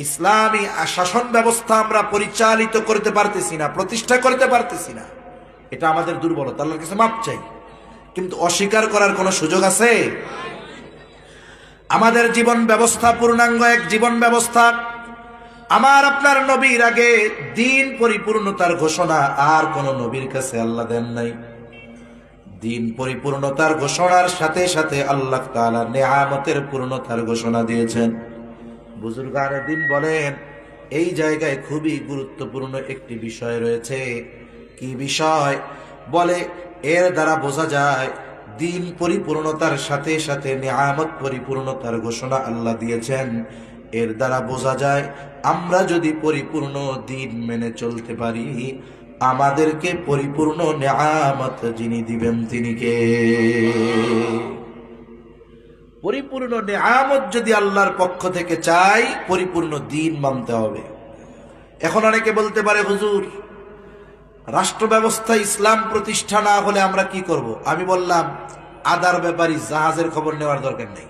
ইসলামী শাসন ব্যবস্থা আমরা পরিচালিত করতে পারতেছি না, প্রতিষ্ঠা করতে পারতেছি না, এটা আমাদের দুর্বলতা। আল্লাহর কাছে মাপ চাই, কিন্তু অস্বীকার করার কোনো সুযোগ আছে? আমাদের জীবন ব্যবস্থা পূর্ণাঙ্গ এক জীবন ব্যবস্থা। আমার আপনার নবীর আগে দ্বীন পরিপূর্ণতার ঘোষণা আর কোন নবীর কাছে আল্লাহ দেন নাই। দ্বীন পরিপূর্ণতার ঘোষণার সাথে সাথে আল্লাহ তাআলা নেয়ামতের পূর্ণতার ঘোষণা দিয়েছেন। বুজুর্গানে দ্বীন বলেন, এই জায়গায় খুবই গুরুত্বপূর্ণ একটি বিষয় রয়েছে। কি বিষয়? বলে এর দ্বারা বোঝা যায় দ্বীন পরিপূর্ণতার সাথে সাথে নিয়ামত পরিপূর্ণতার ঘোষণা আল্লাহ দিয়েছেন। এর দ্বারা বোঝা যায় আমরা যদি পরিপূর্ণ দ্বীন মেনে চলতে পারি, আমাদেরকে পরিপূর্ণ নিয়ামত যিনি দিবেন তিনি কে? পরিপূর্ণ নেয়ামত যদি আল্লাহর পক্ষ থেকে চাই, পরিপূর্ণ দিন মানতে হবে। এখন অনেকে বলতে পারে, হুজুর রাষ্ট্র ব্যবস্থা ইসলাম প্রতিষ্ঠা না হলে আমরা কি করব? আমি বললাম, আদার ব্যাপারী জাহাজের খবর নেওয়ার দরকার নেই।